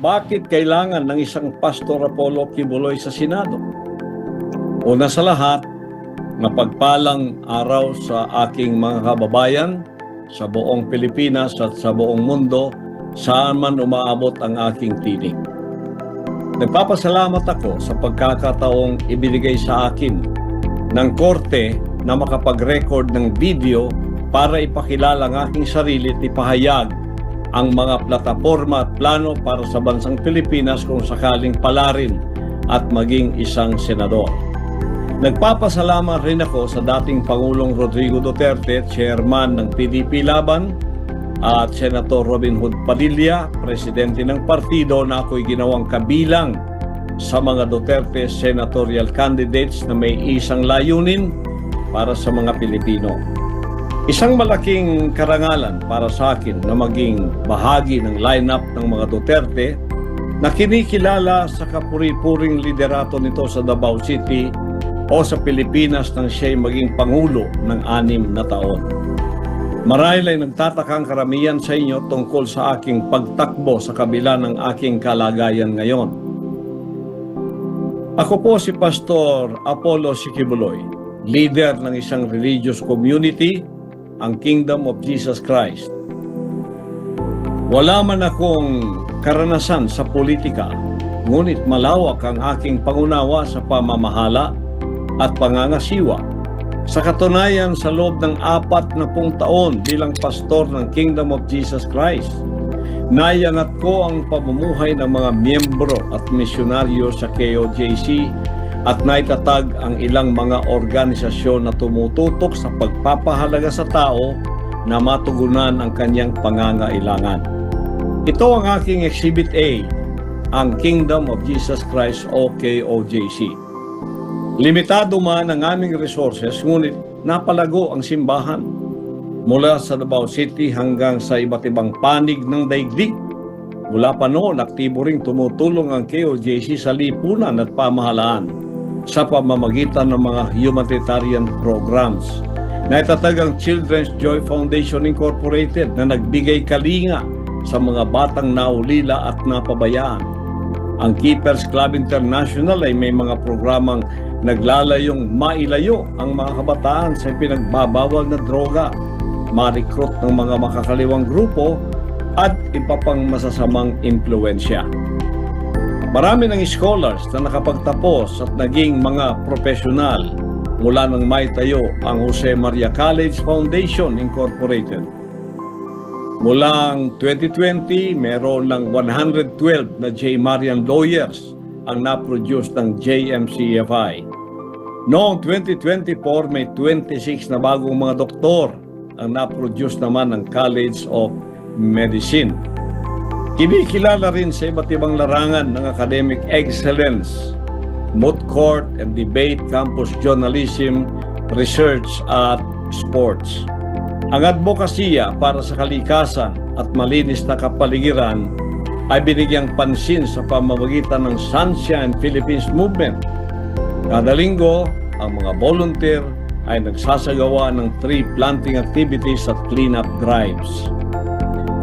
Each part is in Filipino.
bakit kailangan ng isang Pastor Apollo Kibuloy sa Senado? Una sa lahat, mapagpalang araw sa aking mga kababayan sa buong Pilipinas at sa buong mundo, saan man umaabot ang aking tinig. Nagpapasalamat ako sa pagkakataong ibinigay sa akin ng korte na makapag-record ng video para ipakilala ang aking sarili at ipahayag ang mga plataforma at plano para sa bansang Pilipinas kung sakaling palarin at maging isang senador. Nagpapasalamat rin ako sa dating Pangulong Rodrigo Duterte, chairman ng PDP Laban, at Senator Robin Hood Padilla, presidente ng partido na ako'y ginawang kabilang sa mga Duterte senatorial candidates na may isang layunin para sa mga Pilipino. Isang malaking karangalan para sa akin na maging bahagi ng lineup ng mga Duterte na kinikilala sa kapuri-puring liderato nito sa Davao City o sa Pilipinas nang siya'y maging Pangulo ng 6 na taon. Marahil ay nagtatakang karamihan sa inyo tungkol sa aking pagtakbo sa kabila ng aking kalagayan ngayon. Ako po si Pastor Apollo Kibuloy, leader ng isang religious community, ang Kingdom of Jesus Christ. Wala man akong karanasan sa politika, ngunit malawak ang aking pangunawa sa pamamahala at pangangasiwa. Sa katunayan, sa loob ng 40 taon bilang pastor ng Kingdom of Jesus Christ, naiangat ko ang pamumuhay ng mga miyembro at misyonaryo sa KOJC at naitatag ang ilang mga organisasyon na tumututok sa pagpapahalaga sa tao na matugunan ang kanyang pangangailangan. Ito ang aking Exhibit A, ang Kingdom of Jesus Christ o KOJC. Limitado man ang aming resources, ngunit napalago ang simbahan mula sa Davao City hanggang sa iba't ibang panig ng daigdig. Mula pa noon, aktibo ring tumutulong ang KOJC sa lipunan at pamahalaan sa pamamagitan ng mga humanitarian programs. Naitatag ang Children's Joy Foundation Incorporated na nagbigay kalinga sa mga batang naulila at napabayaan. Ang Keepers Club International ay may mga programang naglalayong mailayo ang mga kabataan sa pinagbabawal na droga, ma-recruit ng mga makakaliwang grupo at iba pang masasamang impluensya. Marami ng scholars na nakapagtapos at naging mga profesional mula nang maitayo ang Jose Maria College Foundation Incorporated. Mula 2020, meron ng 112 na J. Marian lawyers ang na-produce ng JMCFI. Noong 2024, may 26 na bagong mga doktor ang na-produce naman ng College of Medicine. Kinikilala rin sa iba't ibang larangan ng academic excellence, moot court and debate, campus journalism, research at sports. Ang advokasya para sa kalikasan at malinis na kapaligiran ay binigyang pansin sa pamamagitan ng Sunshine Philippines Movement. Kada linggo, ang mga volunteer ay nagsasagawa ng tree planting activities at cleanup drives.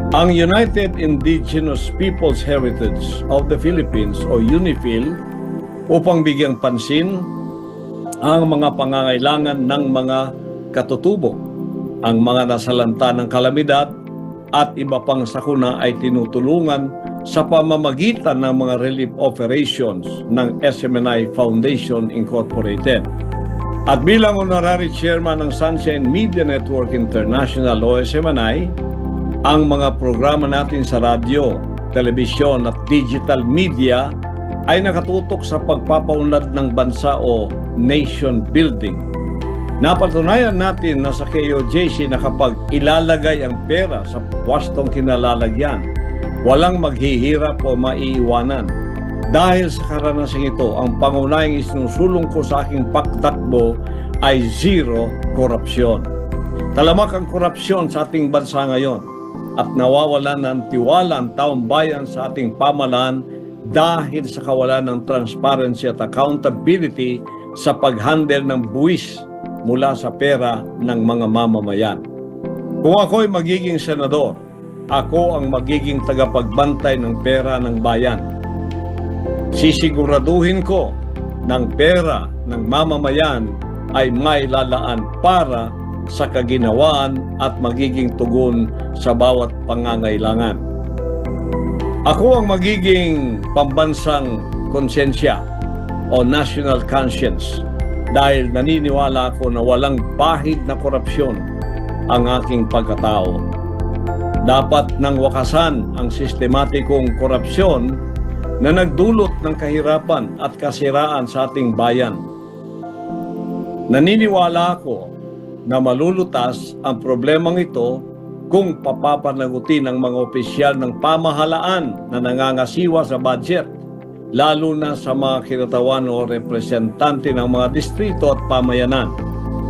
Ang United Indigenous Peoples Heritage of the Philippines o UNIFIL upang bigyang pansin ang mga pangangailangan ng mga katutubo, ang mga nasalanta ng kalamidad at iba pang sakuna ay tinutulungan sa pamamagitan ng mga relief operations ng SMNI Foundation Incorporated. At bilang honorary chairman ng Sunshine Media Network International o SMNI, ang mga programa natin sa radyo, telebisyon at digital media ay nakatutok sa pagpapaunlad ng bansa o nation building. Napatunayan natin na sa KOJC na kapag ilalagay ang pera sa pwestong kinalalagyan, walang maghihirap o maiiwanan. Dahil sa karanasang ito, ang pangunahing isinusulong ko sa aking pagtakbo ay zero korupsyon. Talamak ang korupsyon sa ating bansa ngayon at nawawalan ng tiwala ang taong bayan sa ating pamahalaan dahil sa kawalan ng transparency at accountability sa pag-handle ng buwis mula sa pera ng mga mamamayan. Kung ako'y magiging senador, ako ang magiging tagapagbantay ng pera ng bayan. Sisiguraduhin ko ng pera ng mamamayan ay may lalaan para sa kaginawaan at magiging tugon sa bawat pangangailangan. Ako ang magiging pambansang konsensya o national conscience dahil naniniwala ako na walang bahid na korupsyon ang aking pagkatao. Dapat nang wakasan ang sistematikong korupsyon na nagdulot ng kahirapan at kasiraan sa ating bayan. Naniniwala ako na malulutas ang problemang ito kung papapanagutin ng mga opisyal ng pamahalaan na nangangasiwa sa budget, lalo na sa mga kinatawan o representante ng mga distrito at pamayanan.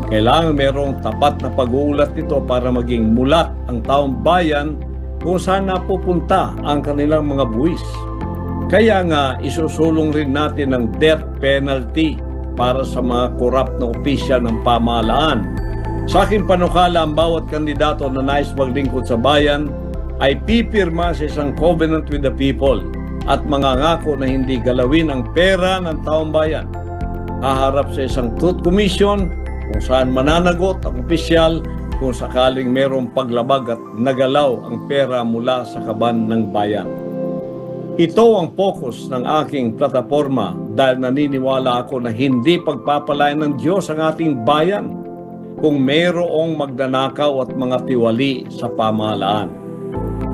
Kailangan mayroong tapat na pag-uulat nito para maging mulat ang taong bayan kung saan napupunta ang kanilang mga buwis. Kaya nga isusulong rin natin ng death penalty para sa mga korap na opisyal ng pamahalaan. Sa aking panukala, ang bawat kandidato na nais maglingkod sa bayan ay pipirma sa isang covenant with the people at mangangako na hindi galawin ang pera ng taong bayan. Haharap sa isang truth commission kung saan mananagot ang opisyal kung sakaling mayroong paglabag at nagalaw ang pera mula sa kaban ng bayan. Ito ang focus ng aking plataforma dahil naniniwala ako na hindi pagpapalain ng Diyos ang ating bayan kung mayroong magnanakaw at mga tiwali sa pamahalaan.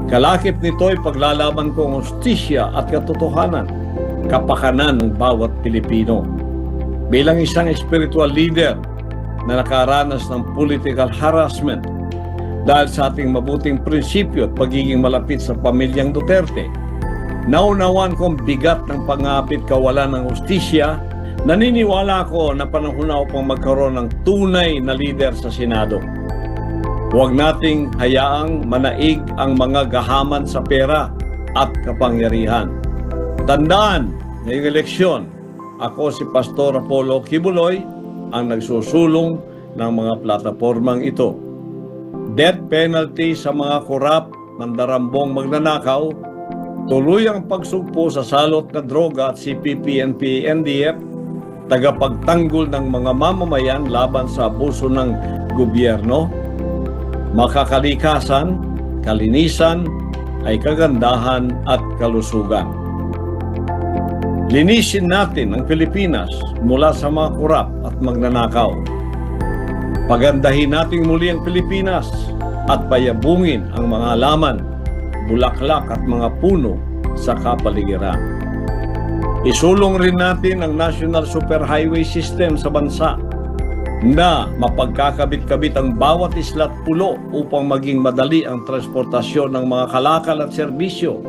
Kalakip nito ay paglalaban ko ang hustisya at katotohanan, kapakanan ng bawat Pilipino. Bilang isang spiritual leader na nakaranas ng political harassment dahil sa ating mabuting prinsipyo at pagiging malapit sa pamilyang Duterte, naunawan kong bigat ng pangapit kawalan ng hustisya. Naniniwala ko na panahon na upang magkaroon ng tunay na leader sa Senado. Huwag nating hayaang manaig ang mga gahaman sa pera at kapangyarihan. Tandaan, ngayong eleksyon, ako si Pastor Apollo Kibuloy ang nagsusulong ng mga platapormang ito. Death penalty sa mga korap, mandarambong magnanakaw, tuloy ang pagsugpo sa salot na droga at CPP, NPA, NDF, tagapagtanggol ng mga mamamayan laban sa abuso ng gobyerno, makakalikasan, kalinisan, ay kagandahan at kalusugan. Linisin natin ang Pilipinas mula sa mga korap at magnanakaw. Pagandahin natin muli ang Pilipinas at payabungin ang mga halaman, bulaklak at mga puno sa kapaligiran. Isulong rin natin ang National Superhighway System sa bansa na mapagkakabit-kabit ang bawat isla at pulo upang maging madali ang transportasyon ng mga kalakal at serbisyo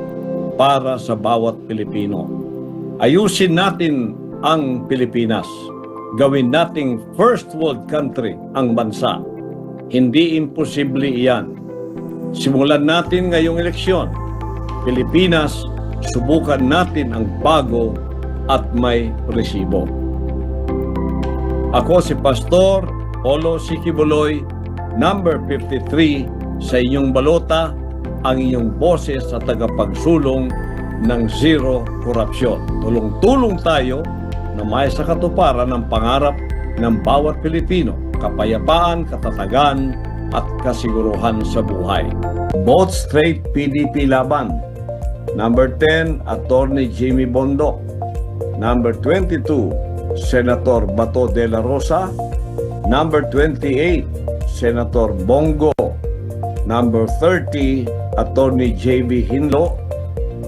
para sa bawat Pilipino. Ayusin natin ang Pilipinas. Gawin nating first world country ang bansa. Hindi imposible iyan. Simulan natin ngayong eleksyon. Pilipinas, subukan natin ang bago at may resibo. Ako si Pastor Apollo Kibuloy, number 53 sa inyong balota, ang inyong boses sa tagapagsulong ng zero korupsyon. Tulong-tulong tayo na may sa katuparan ng pangarap ng bawat Pilipino, kapayapaan, katatagan at kasiguruhan sa buhay. Vote straight PDP laban. Number 10, Attorney Jimmy Bondoc. Number 22, Senator Bato de la Rosa. Number 28, Senator Bongo. Number 30, Attorney J.B. Hinlo.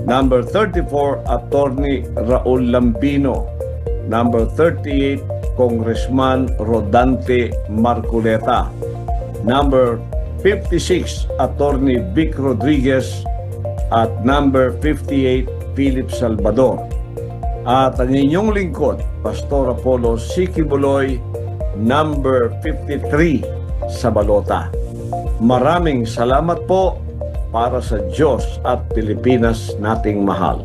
Number 34, Attorney Raul Lambino. Number 38, Congressman Rodante Marculeta. Number 56, Attorney Vic Rodriguez. At number 58, Philip Salvador. At ang inyong lingkod, Pastor Apollo Kibuloy, number 53 sa balota. Maraming salamat po para sa Diyos at Pilipinas nating mahal.